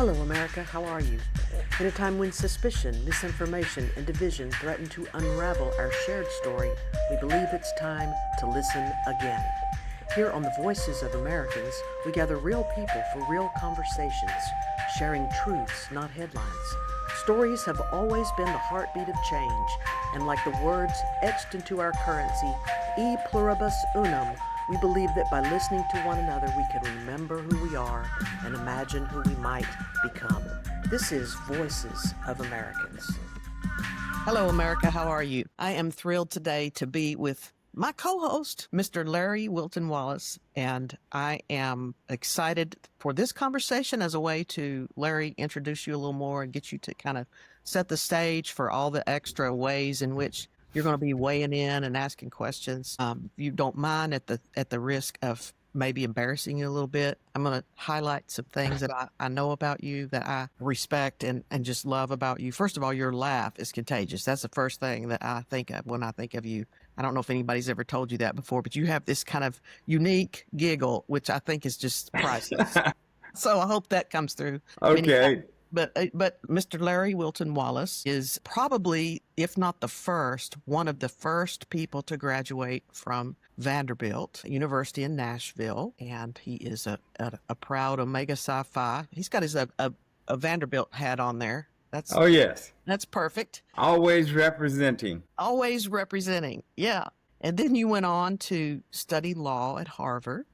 Hello, America. How are you? In a time when suspicion, misinformation, and division threaten to unravel our shared story, we believe it's time to listen again. Here on the Voices of Americans, we gather real people for real conversations, sharing truths, not headlines. Stories have always been the heartbeat of change, and like the words etched into our currency, e pluribus unum, we believe that by listening to one another, we can remember who we are and imagine who we might become. This is Voices of Americans. Hello, America. How are you? I am thrilled today to be with my co-host, Mr. Larry Wilton Wallace, and I am excited for this conversation as a way to, Larry, introduce you a little more and get you to kind of set the stage for all the extra ways in which you're going to be weighing in and asking questions. If you don't mind, at the risk of maybe embarrassing you a little bit, I'm going to highlight some things that I know about you, that I respect and just love about you. First of all, your laugh is contagious. That's the first thing that I think of when I think of you. I don't know if anybody's ever told you that before, but you have this kind of unique giggle, which I think is just priceless. So I hope that comes through. Okay. But Mr. Larry Wilton Wallace is probably, if not the first, one of the first people to graduate from Vanderbilt University in Nashville, and he is a proud Omega Psi Phi. He's got his a Vanderbilt hat on there. Oh, yes. That's perfect. Always representing. Always representing. Yeah. And then you went on to study law at Harvard,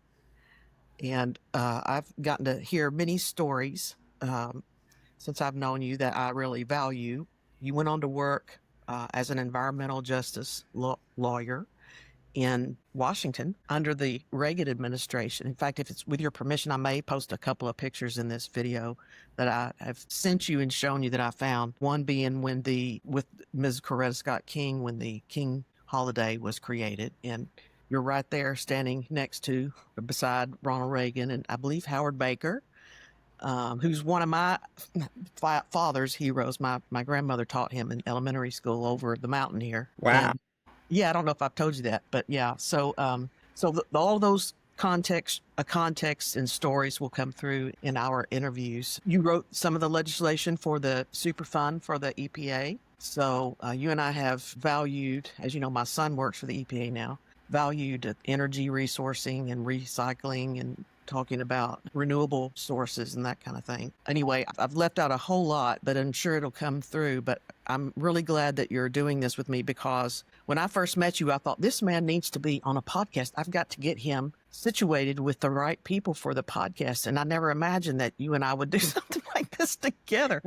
and I've gotten to hear many stories since I've known you that I really value. You went on to work as an environmental justice lawyer in Washington under the Reagan administration. In fact, if it's with your permission, I may post a couple of pictures in this video that I have sent you and shown you that I found. One being with Ms. Coretta Scott King, when the King holiday was created. And you're right there standing beside Ronald Reagan and I believe Howard Baker, who's one of my father's heroes. My grandmother taught him in elementary school over the mountain here. Wow. And yeah, I don't know if I've told you that, but yeah. So all those context and stories will come through in our interviews. You wrote some of the legislation for the Superfund for the EPA. So you and I have valued, as you know, my son works for the EPA now, valued energy resourcing and recycling and talking about renewable sources and that kind of thing. Anyway, I've left out a whole lot, but I'm sure it'll come through. But I'm really glad that you're doing this with me, because when I first met you, I thought this man needs to be on a podcast. I've got to get him situated with the right people for the podcast. And I never imagined that you and I would do something like this together.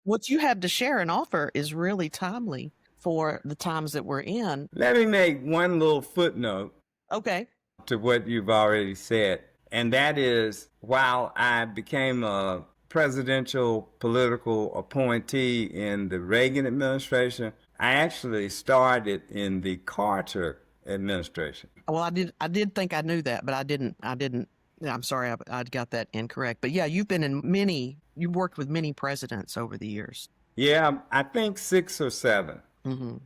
What you have to share and offer is really timely for the times that we're in. Let me make one little footnote. Okay. To what you've already said. And that is, while I became a presidential political appointee in the Reagan administration, I actually started in the Carter administration. Well, I did think I knew that, but I didn't. I'm sorry, I got that incorrect. But yeah, you've worked with many presidents over the years. Yeah, I think 6 or 7. Mm-hmm.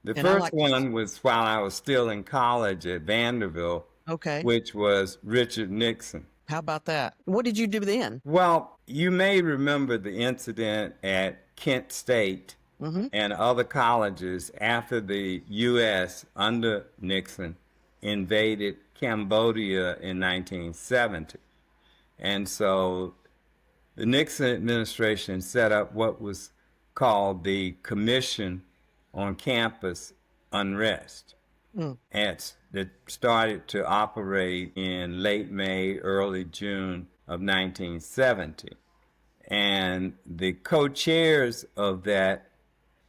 The first one was while I was still in college at Vanderbilt. Okay. Which was Richard Nixon. How about that? What did you do then? Well, you may remember the incident at Kent State and other colleges after the U.S. under Nixon invaded Cambodia in 1970. And so the Nixon administration set up what was called the Commission on Campus Unrest. That started to operate in late May, early June of 1970. And the co-chairs of that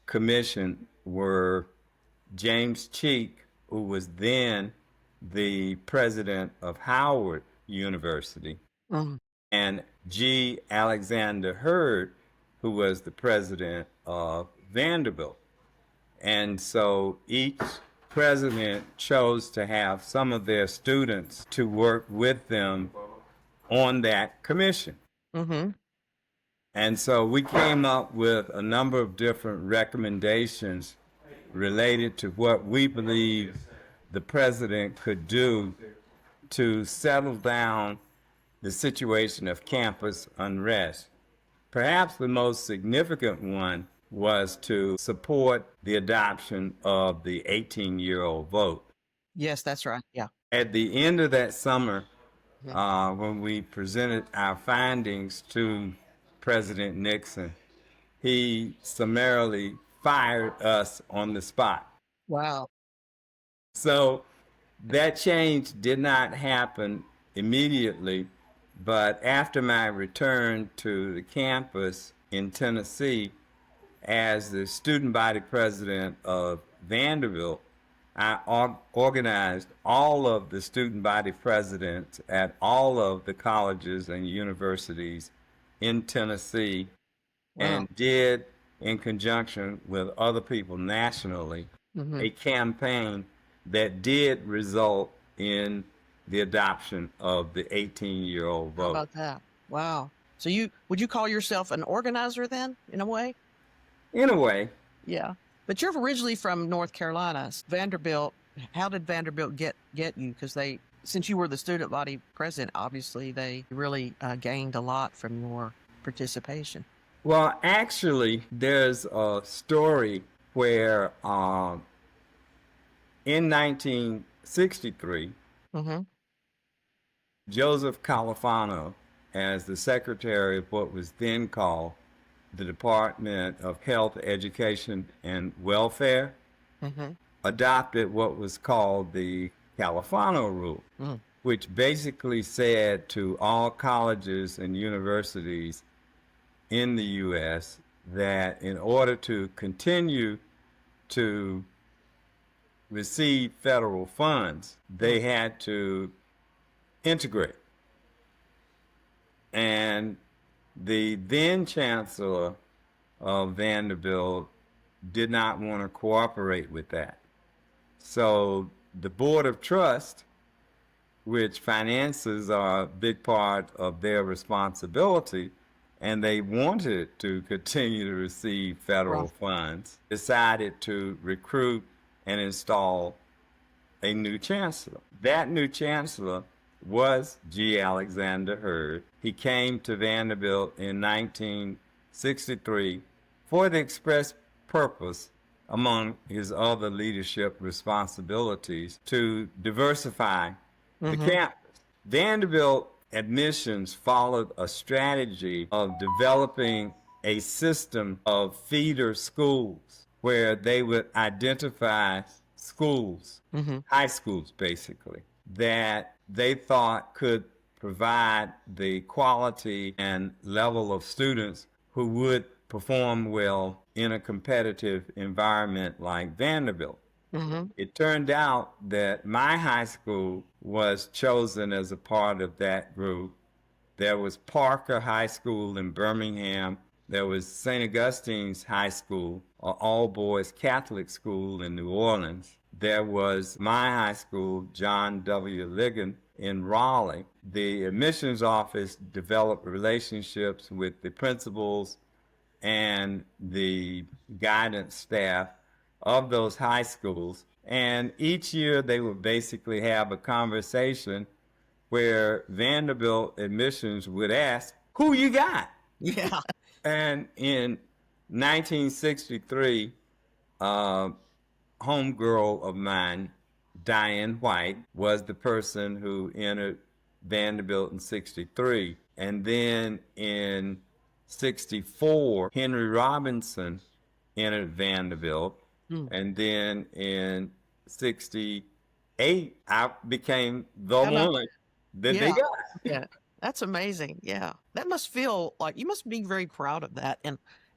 commission were James Cheek, who was then the president of Howard University, and G. Alexander Hurd, who was the president of Vanderbilt. And so each president chose to have some of their students to work with them on that commission. And so we came up with a number of different recommendations related to what we believe the president could do to settle down the situation of campus unrest. Perhaps the most significant one was to support the adoption of the 18-year-old vote. Yes, that's right. Yeah. At the end of that summer, when we presented our findings to President Nixon, he summarily fired us on the spot. Wow. So that change did not happen immediately, but after my return to the campus in Tennessee as the student body president of Vanderbilt, I organized all of the student body presidents at all of the colleges and universities in Tennessee and did, in conjunction with other people nationally, a campaign that did result in the adoption of the 18-year-old vote. How about that? Wow. So would you call yourself an organizer then, in a way? In a way. Yeah. But you're originally from North Carolina. Vanderbilt, how did Vanderbilt get you? Because since you were the student body president, obviously they really gained a lot from your participation. Well, actually, there's a story where in 1963, Joseph Califano, as the secretary of what was then called the Department of Health, Education, and Welfare, adopted what was called the Califano Rule, which basically said to all colleges and universities in the U.S. that in order to continue to receive federal funds, they had to integrate. And the then chancellor of Vanderbilt did not want to cooperate with that. So the Board of Trust, which finances are a big part of their responsibility, and they wanted to continue to receive federal funds, decided to recruit and install a new chancellor. That new chancellor was G. Alexander Hurd. He came to Vanderbilt in 1963 for the express purpose, among his other leadership responsibilities, to diversify the campus. Vanderbilt admissions followed a strategy of developing a system of feeder schools where they would identify schools, high schools basically, that they thought could provide the quality and level of students who would perform well in a competitive environment like Vanderbilt. It turned out that my high school was chosen as a part of that group. There was Parker High School in Birmingham. There was St. Augustine's High School, an all-boys Catholic school in New Orleans. There was my high school, John W. Ligon, in Raleigh. The admissions office developed relationships with the principals and the guidance staff of those high schools. And each year they would basically have a conversation where Vanderbilt admissions would ask, who you got? Yeah. And in 1963, homegirl of mine, Diane White, was the person who entered Vanderbilt in 63. And then in 64, Henry Robinson entered Vanderbilt. And then in 68, I became the one that they got. Yeah. That's amazing. Yeah. That must feel like you must be very proud of that,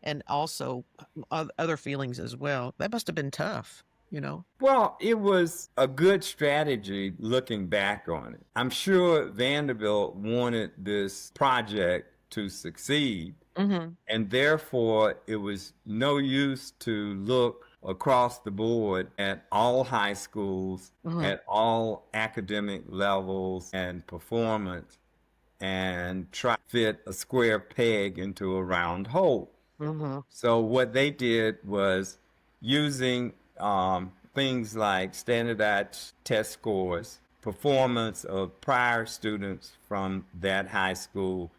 and also other feelings as well. That must have been tough, you know? Well, it was a good strategy looking back on it. I'm sure Vanderbilt wanted this project to succeed, and therefore it was no use to look across the board at all high schools, at all academic levels and performance, and try to fit a square peg into a round hole. So what they did was using things like standardized test scores, performance of prior students from that high school,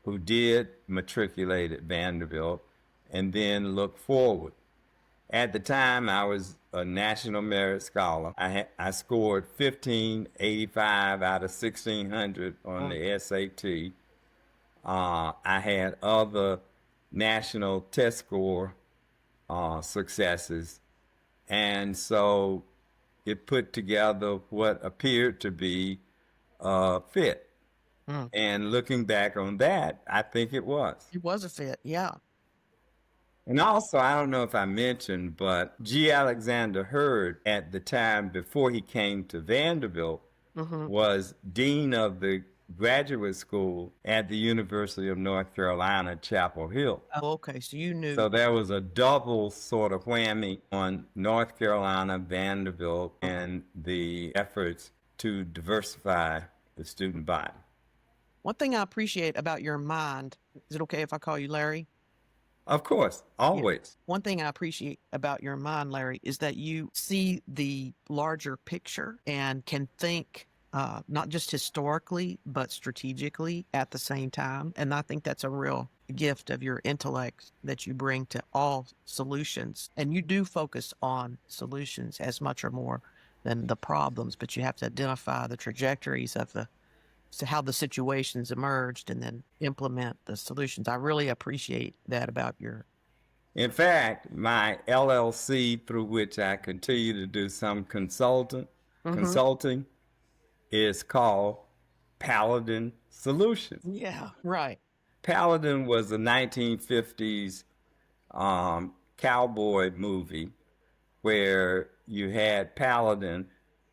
who did matriculate at Vanderbilt and then look forward. At the time, I was a National Merit Scholar. I scored 1585 out of 1600 on the SAT. I had other national test score successes. And so it put together what appeared to be a fit. And looking back on that, I think it was. It was a fit, yeah. And also, I don't know if I mentioned, but G. Alexander Hurd, at the time before he came to Vanderbilt, was dean of the graduate school at the University of North Carolina, Chapel Hill. Oh, okay, so you knew. So there was a double sort of whammy on North Carolina, Vanderbilt, and the efforts to diversify the student body. One thing I appreciate about your mind, is it okay if I call you Larry? Of course, always. Yeah. One thing I appreciate about your mind, Larry, is that you see the larger picture and can think not just historically, but strategically at the same time. And I think that's a real gift of your intellect that you bring to all solutions. And you do focus on solutions as much or more than the problems, but you have to identify the trajectories of how the situations emerged and then implement the solutions. I really appreciate that about your. In fact, my LLC, through which I continue to do some consulting, is called Paladin Solutions. Yeah, right. Paladin was a 1950s cowboy movie where you had Paladin,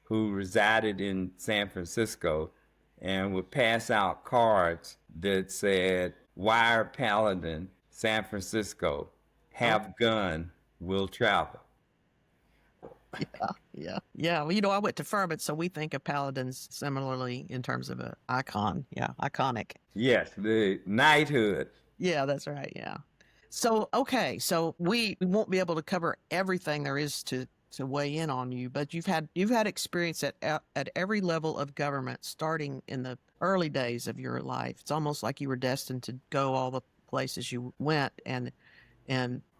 who resided in San Francisco, and would pass out cards that said, "Wire Paladin, San Francisco, have gun, will travel." Yeah. Well, I went to Furman, so we think of Paladins similarly in terms of an icon. Yeah, iconic. Yes, the knighthood. Yeah, that's right. Yeah. So, okay, so we won't be able to cover everything there is to weigh in on you, but you've had experience at every level of government, starting in the early days of your life. It's almost like you were destined to go all the places you went and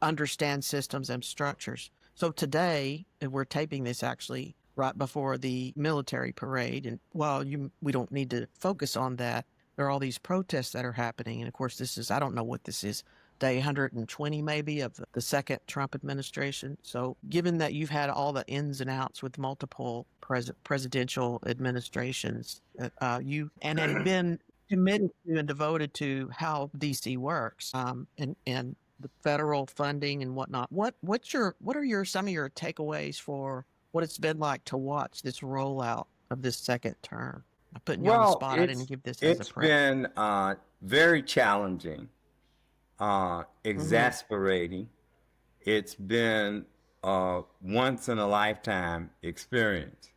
understand systems and structures. So today, and we're taping this actually right before the military parade, and while we don't need to focus on that, there are all these protests that are happening, and of course I don't know what this is, day 120 maybe of the second Trump administration. So given that you've had all the ins and outs with multiple presidential administrations, you have been committed to and devoted to how DC works, and the federal funding and whatnot. What are some of your takeaways for what it's been like to watch this rollout of this second term? I'm putting you on the spot. I didn't give this as a prep. It's been very challenging, exasperating. It's been a once in a lifetime experience.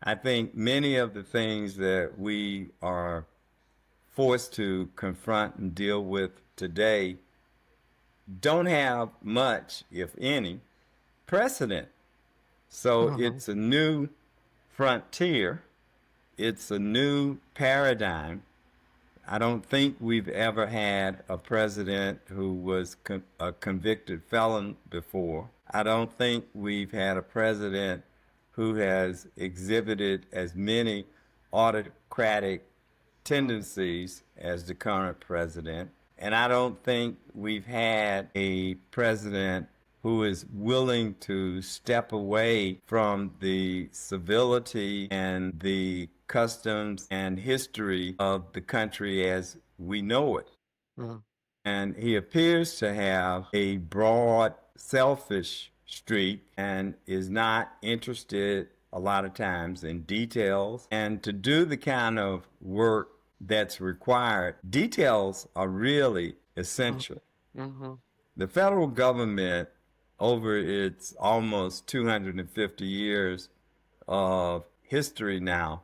I think many of the things that we are forced to confront and deal with today don't have much, if any, precedent. So it's a new frontier. It's a new paradigm. I don't think we've ever had a president who was a convicted felon before. I don't think we've had a president who has exhibited as many autocratic tendencies as the current president. And I don't think we've had a president who is willing to step away from the civility and the customs and history of the country as we know it. And he appears to have a broad, selfish streak and is not interested a lot of times in details. And to do the kind of work that's required, details are really essential. The federal government, over its almost 250 years of history now,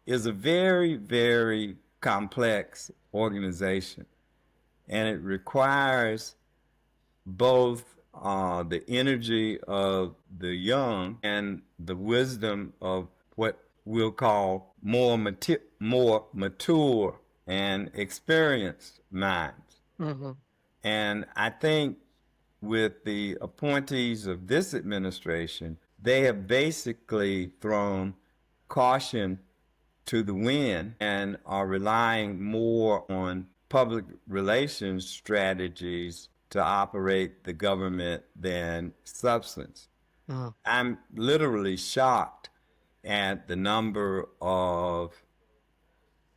is a very, very complex organization. And it requires both the energy of the young and the wisdom of what we'll call more mature and experienced minds. Mm-hmm. And I think with the appointees of this administration, they have basically thrown caution to the wind and are relying more on public relations strategies to operate the government than substance. Uh-huh. I'm literally shocked at the number of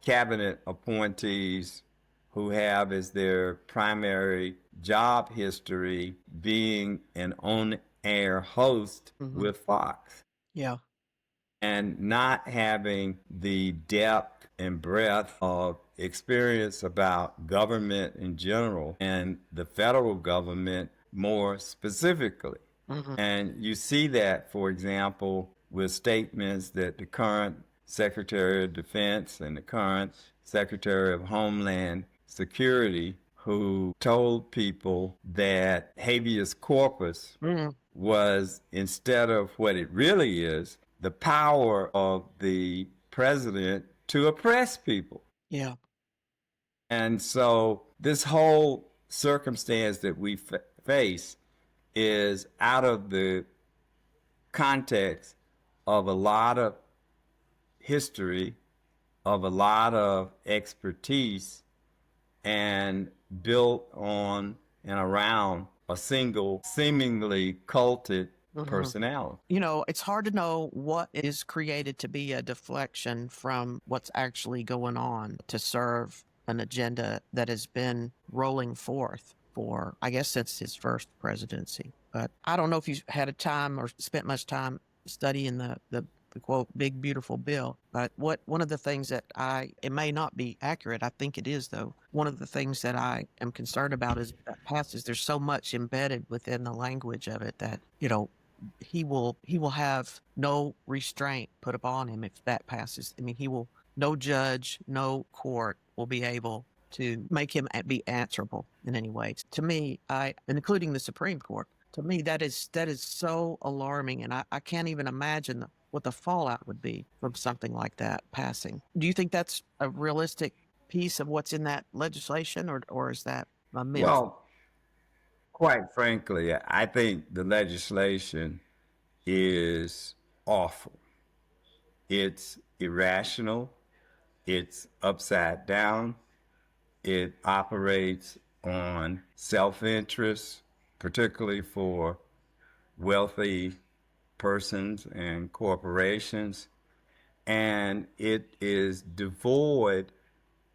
cabinet appointees who have as their primary job history being an on-air host with Fox Yeah. and not having the depth and breadth of experience about government in general and the federal government more specifically. And you see that, for example, with statements that the current Secretary of Defense and the current Secretary of Homeland Security, who told people that habeas corpus was, instead of what it really is, the power of the president to oppress people. Yeah. And so this whole circumstance that we face is out of the context of a lot of history, of a lot of expertise, and built on and around a single, seemingly culted personality. You know, it's hard to know what is created to be a deflection from what's actually going on to serve an agenda that has been rolling forth for, I guess, since his first presidency. But I don't know if you've had a time or spent much time studying the quote, big, beautiful bill. But one of the things that it may not be accurate, I think it is though, one of the things that I am concerned about is that passes, there's so much embedded within the language of it that, you know, he will have no restraint put upon him if that passes. I mean, no judge, no court will be able to make him be answerable in any way. To me, and including the Supreme Court, to me, that is so alarming, and I can't even imagine what the fallout would be from something like that passing. Do you think that's a realistic piece of what's in that legislation, or is that a myth? Well, quite frankly, I think the legislation is awful. It's irrational. It's upside down. It operates on self-interest, particularly for wealthy persons and corporations. And it is devoid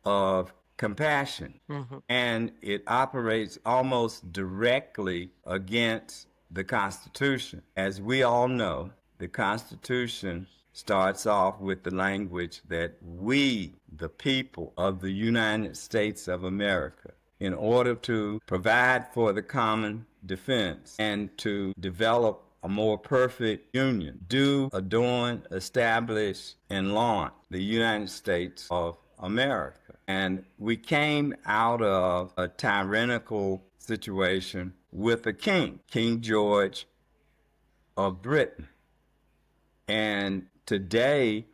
of compassion. And it operates almost directly against the Constitution. As we all know, the Constitution starts off with the language that we, the people of the United States of America, in order to provide for the common defense and to develop a more perfect union, do adorn, establish, and launch the United States of America. And we came out of a tyrannical situation with a king, King George of Britain. And today,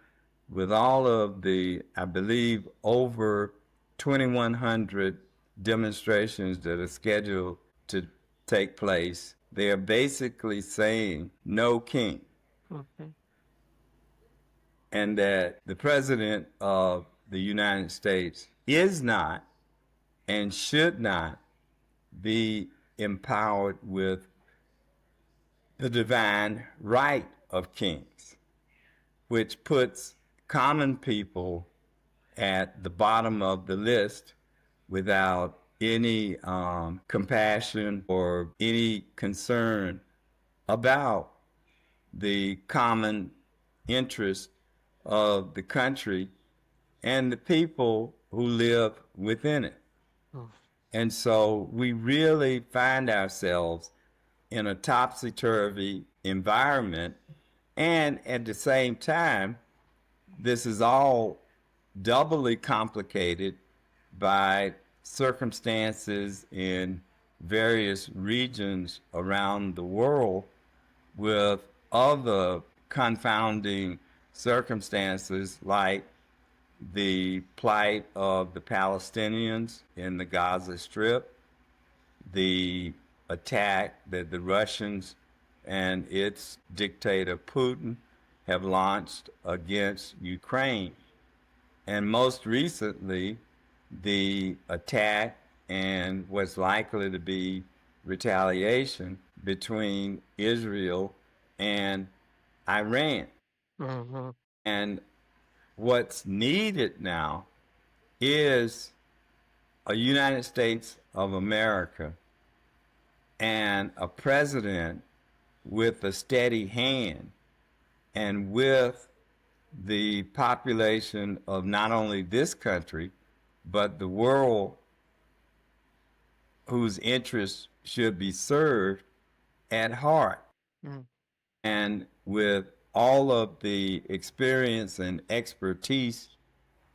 with all of the, I believe, over 2,100 demonstrations that are scheduled to take place, they are basically saying no king. And that the president of the United States is not and should not be empowered with the divine right of kings, which puts common people at the bottom of the list without any compassion or any concern about the common interest of the country and the people who live within it. And so we really find ourselves in a topsy-turvy environment. And at the same time, this is all doubly complicated by circumstances in various regions around the world with other confounding circumstances like the plight of the Palestinians in the Gaza Strip, the attack that the Russians and its dictator Putin have launched against Ukraine, and most recently, the attack and what's likely to be retaliation between Israel and Iran. Mm-hmm. And what's needed now is a United States of America and a president with a steady hand and with the population of not only this country, but the world whose interests should be served at heart. Mm. And with all of the experience and expertise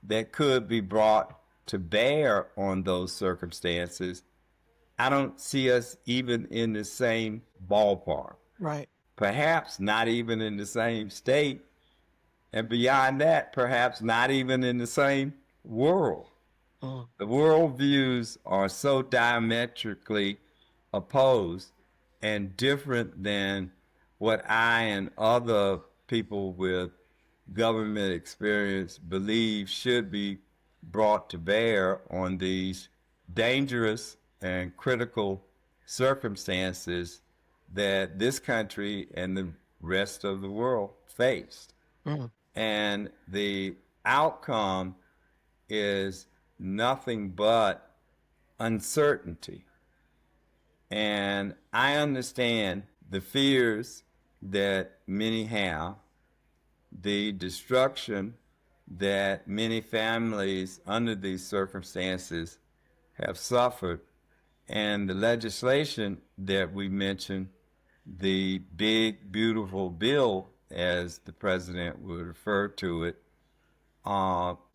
that could be brought to bear on those circumstances, I don't see us even in the same ballpark. Right. Perhaps not even in the same state, and beyond that, perhaps not even in the same world. Mm. The worldviews are so diametrically opposed and different than what I and other people with government experience believe should be brought to bear on these dangerous and critical circumstances that this country and the rest of the world faced. Mm. And the outcome is nothing but uncertainty. And I understand the fears that many have, the destruction that many families under these circumstances have suffered, and the legislation that we mentioned, the big, beautiful bill, as the president would refer to it,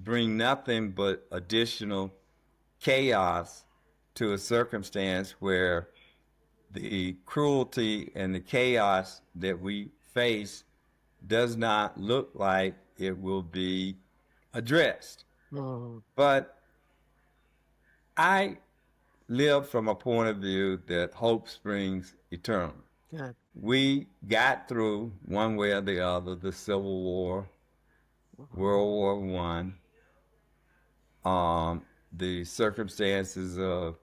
bring nothing but additional chaos to a circumstance where the cruelty and the chaos that we face does not look like it will be addressed. Mm. But I live from a point of view that hope springs eternal. Good. We got through, one way or the other, the Civil War, World War One, the circumstances of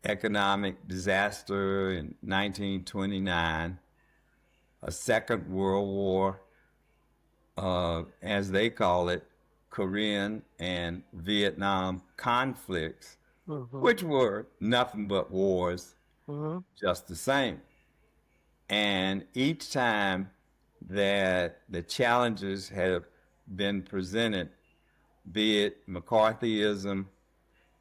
economic disaster in 1929, a Second World War, as they call it, Korean and Vietnam conflicts, Mm-hmm. which were nothing but wars, Mm-hmm. just the same. And each time that the challenges have been presented, be it McCarthyism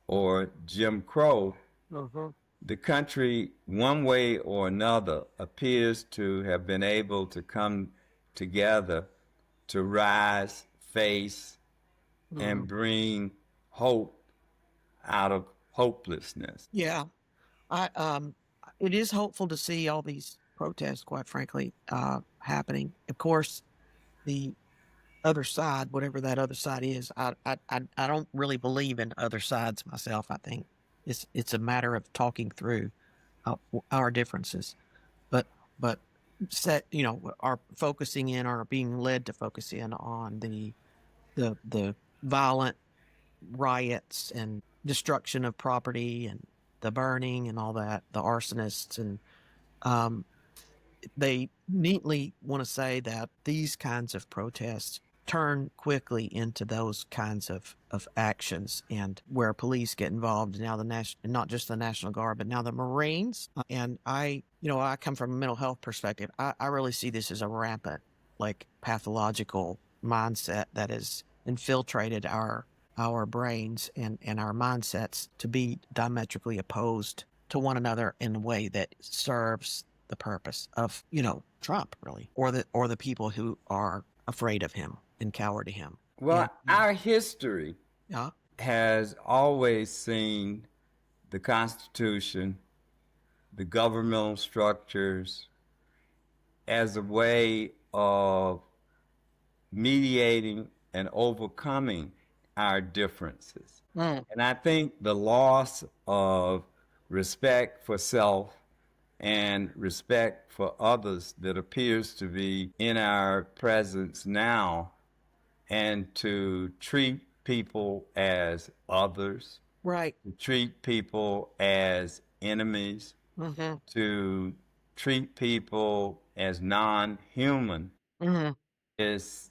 or Jim Crow, Mm-hmm. the country, one way or another, appears to have been able to come together to rise, face, and bring hope out of hopelessness. Yeah. I it is hopeful to see all these protests, quite frankly, happening. Of course, the other side, whatever that other side is, I don't really believe in other sides myself. I think it's a matter of talking through our differences, but set are focusing in or being led to focus in on the violent riots and destruction of property and the burning and all that, the arsonists, and um, they neatly want to say that these kinds of protests turn quickly into those kinds of actions, and where police get involved. Now not just the National Guard, but now the Marines. And I come from a mental health perspective. I really see this as a rampant, like, pathological mindset that has infiltrated our brains and our mindsets to be diametrically opposed to one another in a way that serves the purpose of, Trump, really, or the people who are afraid of him and cower to him. Well, our history Yeah. has always seen the Constitution, the governmental structures, as a way of mediating and overcoming our differences. Mm. And I think the loss of respect for self and respect for others that appears to be in our presence now, and to treat people as others, Right. to treat people as enemies, Mm-hmm. to treat people as non human Mm-hmm. is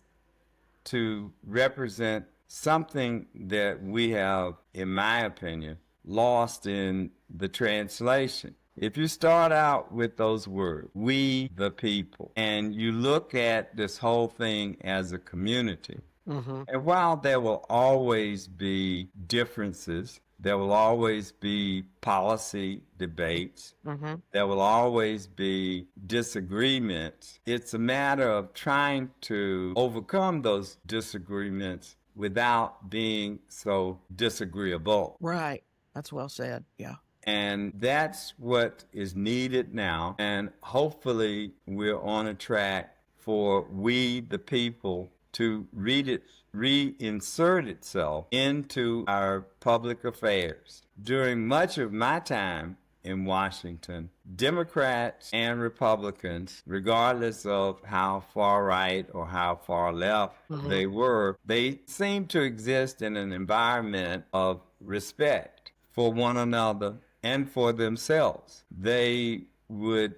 to represent something that we have, in my opinion, lost in the translation. If you start out with those words, we the people, and you look at this whole thing as a community, Mm-hmm. and while there will always be differences, there will always be policy debates, Mm-hmm. there will always be disagreements. It's a matter of trying to overcome those disagreements without being so disagreeable. Right. That's well said. Yeah. And that's what is needed now. And hopefully, we're on a track for we, the people, to reinsert itself into our public affairs. During much of my time in Washington, Democrats and Republicans, regardless of how far right or how far left they were, they seemed to exist in an environment of respect for one another and for themselves. They would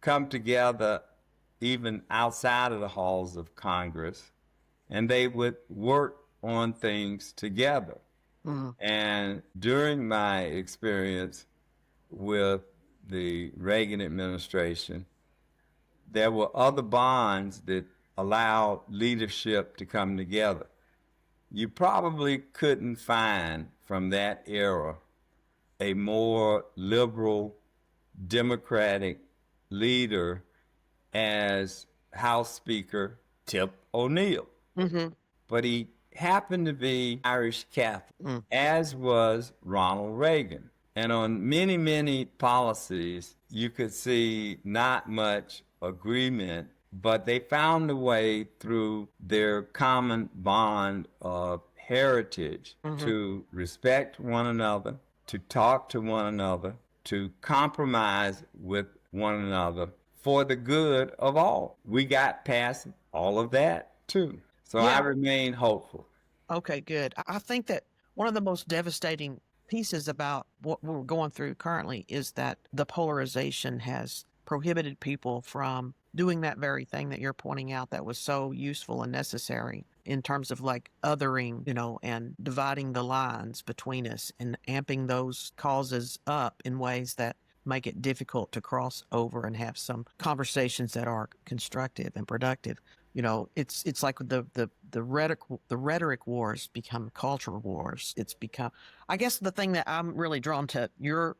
come together even outside of the halls of Congress, and they would work on things together. Mm-hmm. And during my experience with the Reagan administration, there were other bonds that allowed leadership to come together. You probably couldn't find from that era a more liberal Democratic leader as House Speaker Tip O'Neill. Mm-hmm. But he happened to be Irish Catholic, as was Ronald Reagan. And on many, many policies, you could see not much agreement, but they found a way through their common bond of heritage to respect one another, to talk to one another, to compromise with one another for the good of all. We got past all of that too. So I Yeah. remain hopeful. Okay, good. I think that one of the most devastating pieces about what we're going through currently is that the polarization has prohibited people from doing that very thing that you're pointing out that was so useful and necessary in terms of like othering, and dividing the lines between us and amping those causes up in ways that make it difficult to cross over and have some conversations that are constructive and productive. It's like the rhetoric wars become cultural wars. It's become, I guess, the thing that I'm really drawn to your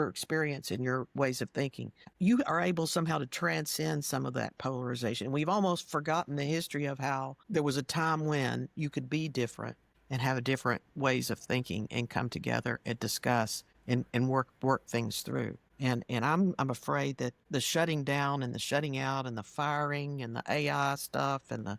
experience and your ways of thinking. You are able somehow to transcend some of that polarization. We've almost forgotten the history of how there was a time when you could be different and have different ways of thinking and come together and discuss and work things through. And I'm afraid that the shutting down and the shutting out and the firing and the AI stuff and the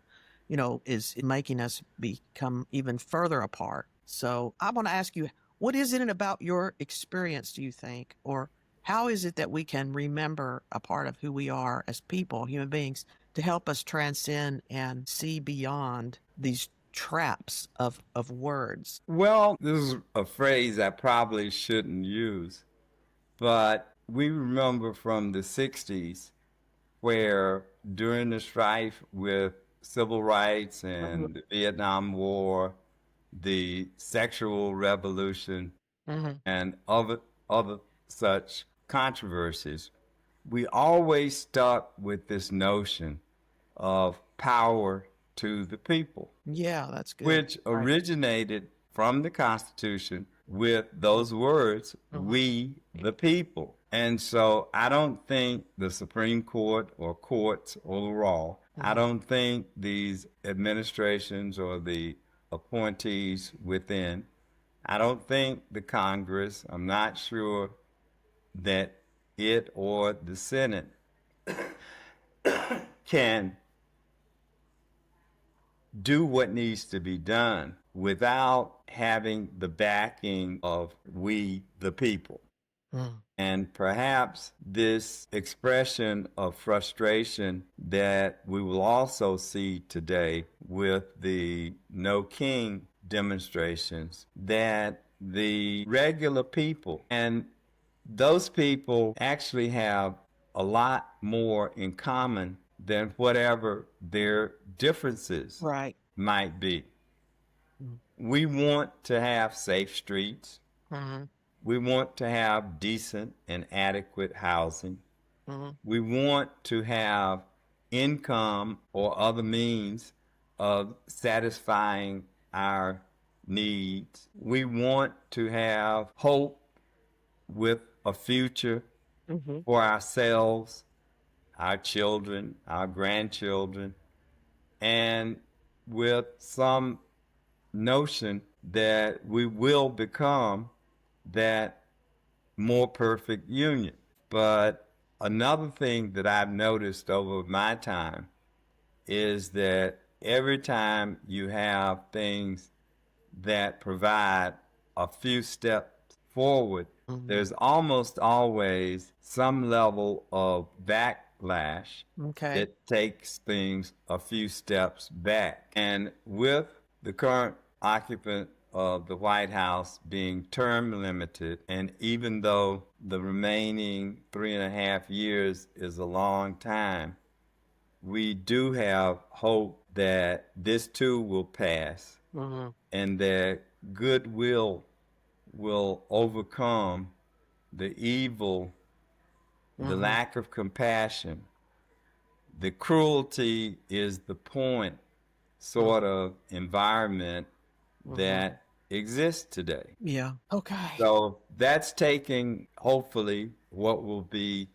is making us become even further apart. So I want to ask you, what is it about your experience, do you think, or how is it that we can remember a part of who we are as people, human beings, to help us transcend and see beyond these traps of words? Well, this is a phrase I probably shouldn't use, but we remember from the 60s where during the strife with civil rights and the Vietnam War, the sexual revolution, Mm-hmm. and other such controversies, we always stuck with this notion of power to the people, Yeah, that's good. which Right. originated from the Constitution with those words, we the people. And so I don't think the Supreme Court or courts overall, I don't think these administrations or the appointees within, I don't think the Congress, I'm not sure that it or the Senate can do what needs to be done without having the backing of we, the people. Mm. And perhaps this expression of frustration that we will also see today with the No King demonstrations, that the regular people, and those people actually have a lot more in common than whatever their differences Right. might be. Mm. We want to have safe streets. Mm-hmm. We want to have decent and adequate housing. Mm-hmm. We want to have income or other means of satisfying our needs. We want to have hope with a future Mm-hmm. for ourselves, our children, our grandchildren, and with some notion that we will become that more perfect union. But another thing that I've noticed over my time is that every time you have things that provide a few steps forward, Mm-hmm. there's almost always some level of backlash Okay. that takes things a few steps back. And with the current occupant of the White House being term limited, and even though the remaining 3.5 years is a long time, we do have hope that this too will pass Mm-hmm. and that goodwill will overcome the evil, the Mm-hmm. lack of compassion. The cruelty is the point sort of environment Mm-hmm. that exists today. Yeah. Okay. So that's taking, hopefully, what will be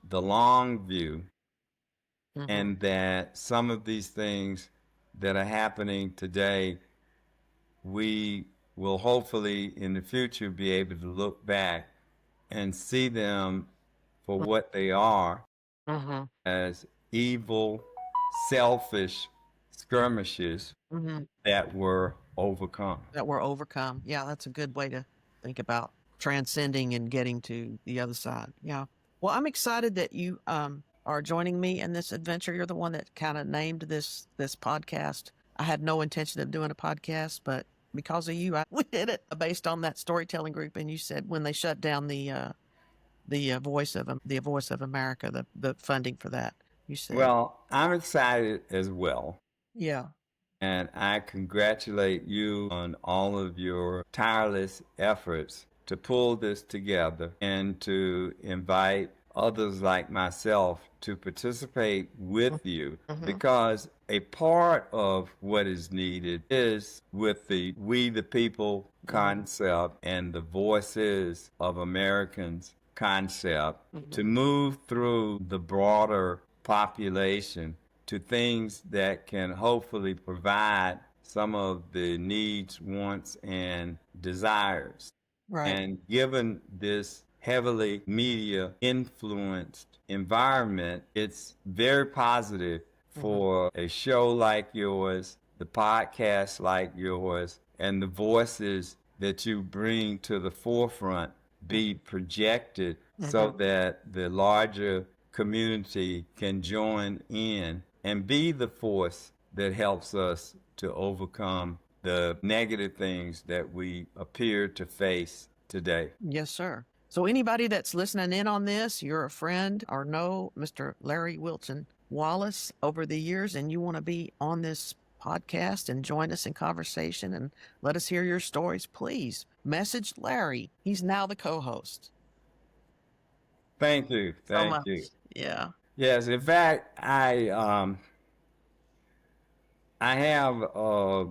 the long view, Mm-hmm. and that some of these things that are happening today, we will hopefully in the future be able to look back and see them for what they are, Mm-hmm. as evil, selfish skirmishes Mm-hmm. that were overcome. That we're overcome. Yeah, that's a good way to think about transcending and getting to the other side. Yeah. Well, I'm excited that you are joining me in this adventure. You're the one that kind of named this podcast. I had no intention of doing a podcast, but because of you, we did it based on that storytelling group. And you said when they shut down the Voice of America, the funding for that, you said, Well, I'm excited as well. yeah. And I congratulate you on all of your tireless efforts to pull this together and to invite others like myself to participate with you, Mm-hmm. because a part of what is needed is with the we the people concept and the voices of Americans concept to move through the broader population to things that can hopefully provide some of the needs, wants, and desires. Right. And given this heavily media influenced environment, it's very positive Mm-hmm. for a show like yours, the podcast like yours, and the voices that you bring to the forefront be projected so Mm-hmm. that the larger community can join in and be the force that helps us to overcome the negative things that we appear to face today. Yes, sir. So anybody that's listening in on this, you're a friend or know Mr. Larry Wilson Wallace over the years, and you want to be on this podcast and join us in conversation and let us hear your stories, please message Larry. He's now the co-host. Thank you. So Thank you. much. Yeah. Yes, in fact, I have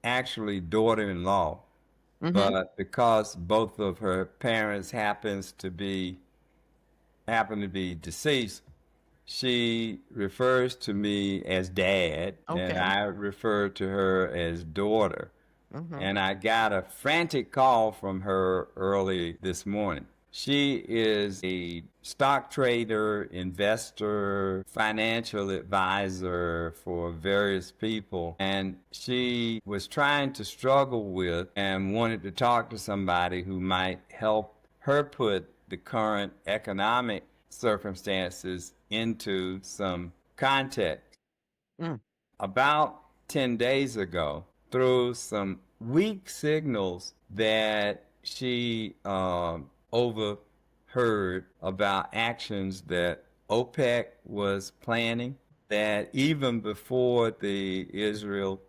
actually daughter-in-law, Mm-hmm. but because both of her parents happen to be deceased, she refers to me as dad, and Okay. I refer to her as daughter. Mm-hmm. And I got a frantic call from her early this morning. She is a stock trader, investor, financial advisor for various people. And she was trying to struggle with and wanted to talk to somebody who might help her put the current economic circumstances into some context. Mm. About 10 days ago, through some weak signals that she overheard about actions that OPEC was planning, that even before the Israel-Iran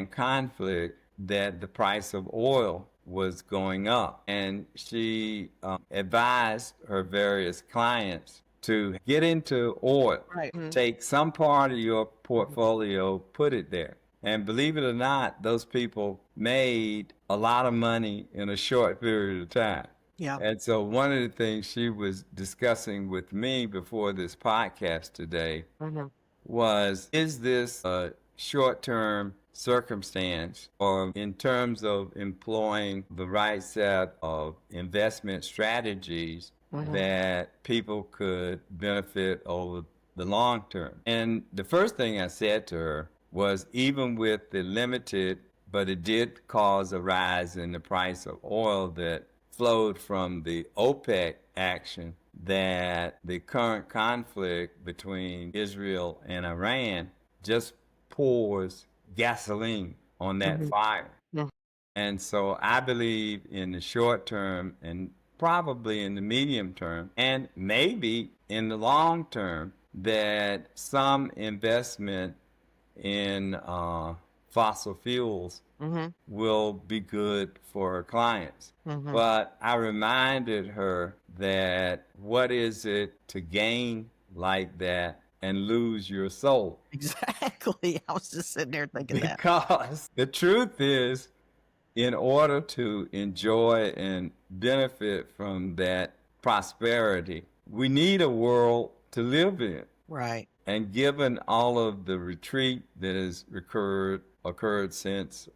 conflict, that the price of oil was going up. And she advised her various clients to get into oil. Right. Take some part of your portfolio, put it there. And believe it or not, those people made a lot of money in a short period of time. Yeah. And so one of the things she was discussing with me before this podcast today was, is this a short-term circumstance, or in terms of employing the right set of investment strategies that people could benefit over the long term? And the first thing I said to her was, even with the limited, but it did cause a rise in the price of oil that flowed from the OPEC action, that the current conflict between Israel and Iran just pours gasoline on that fire. Yeah. And so I believe in the short term, and probably in the medium term, and maybe in the long term, that some investment in fossil fuels will be good for her clients. But I reminded her that what is it to gain like that and lose your soul? Exactly. I was just sitting there thinking that. Because the truth is, in order to enjoy and benefit from that prosperity, we need a world to live in. Right. And given all of the retreat that has occurred since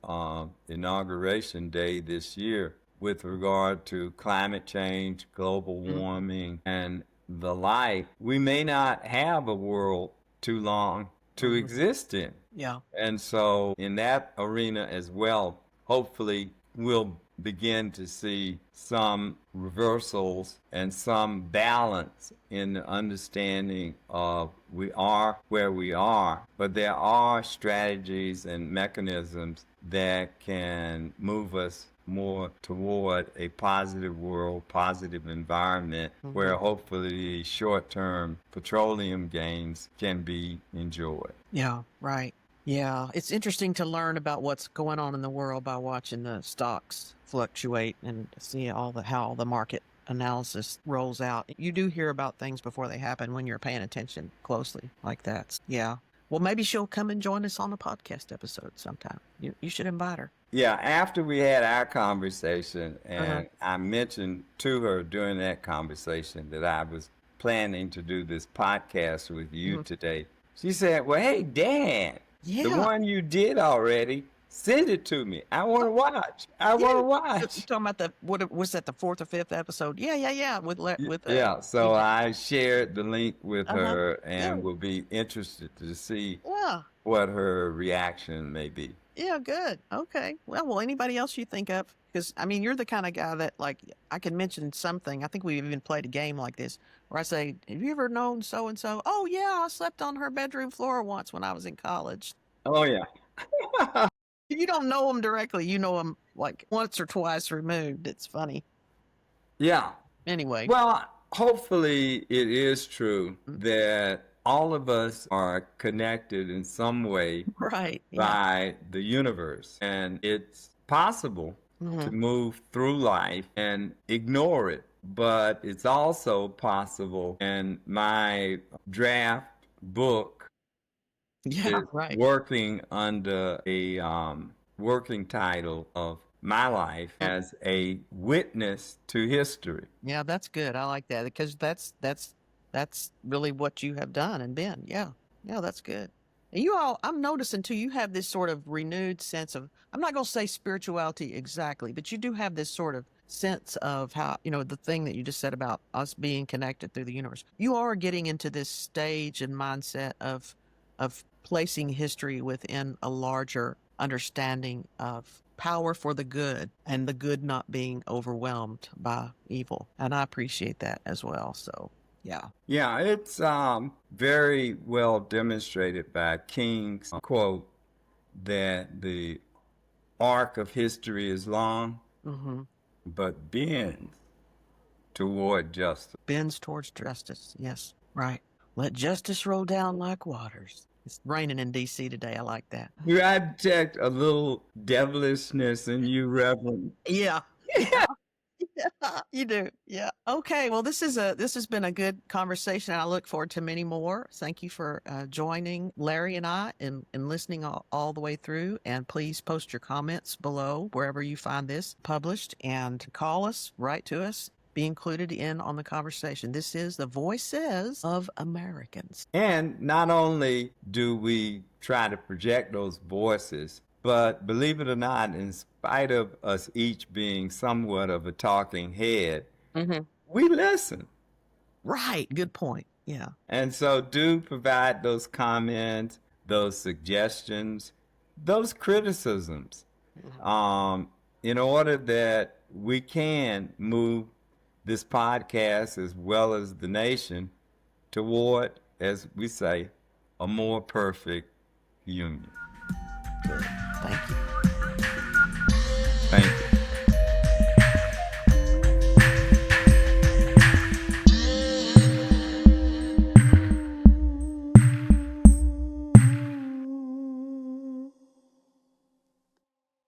Inauguration Day this year with regard to climate change, global warming, and the like, we may not have a world too long to exist in. Yeah. And so in that arena as well, hopefully we'll begin to see some reversals and some balance in the understanding of we are where we are, but there are strategies and mechanisms that can move us more toward a positive world, positive environment, where hopefully short-term petroleum gains can be enjoyed. Yeah. Right. Yeah, it's interesting to learn about what's going on in the world by watching the stocks fluctuate and see how the market analysis rolls out. You do hear about things before they happen when you're paying attention closely like that. Yeah. Well, maybe she'll come and join us on a podcast episode sometime. You should invite her. Yeah, after we had our conversation, and I mentioned to her during that conversation that I was planning to do this podcast with you today, she said, well, hey, Dad, the one you did already, send it to me. I want to watch. I want to watch. You're talking about what was that, the 4th or 5th episode? Yeah. Yeah, so I shared the link with her, and will be interested to see what her reaction may be. Yeah, good. Okay. Well, anybody else you think of? Because, I mean, you're the kind of guy that, like, I can mention something. I think we even played a game like this where I say, have you ever known so-and-so? Oh, yeah, I slept on her bedroom floor once when I was in college. Oh, yeah. You don't know them directly. You know them, like, once or twice removed. It's funny. Yeah. Anyway. Well, hopefully it is true that all of us are connected in some way by the universe. And it's possible to move through life and ignore it. But it's also possible, and my draft book is working under a working title of my life as a witness to history. Yeah, that's good. I like that, because that's really what you have done and been. Yeah, that's good. And you all, I'm noticing too, you have this sort of renewed sense of, I'm not going to say spirituality exactly, but you do have this sort of sense of how, the thing that you just said about us being connected through the universe. You are getting into this stage and mindset of placing history within a larger understanding of power for the good and the good not being overwhelmed by evil. And I appreciate that as well. So, yeah. Yeah, it's very well demonstrated by King's quote that the arc of history is long, but bends toward justice. Bends towards justice. Yes, right. Let justice roll down like waters. It's raining in D.C. today. I like that. You I detect a little devilishness in you, Reverend. Yeah. Yeah, you do. Yeah. Okay. Well, this has been a good conversation. I look forward to many more. Thank you for joining Larry and I and listening all the way through. And please post your comments below wherever you find this published, and call us, write to us, be included in on the conversation. This is the Voices of Americans. And not only do we try to project those voices, but believe it or not, in spite of us each being somewhat of a talking head, we listen. Right. Good point. Yeah. And so do provide those comments, those suggestions, those criticisms, in order that we can move this podcast as well as the nation toward, as we say, a more perfect union. Good. Thank you.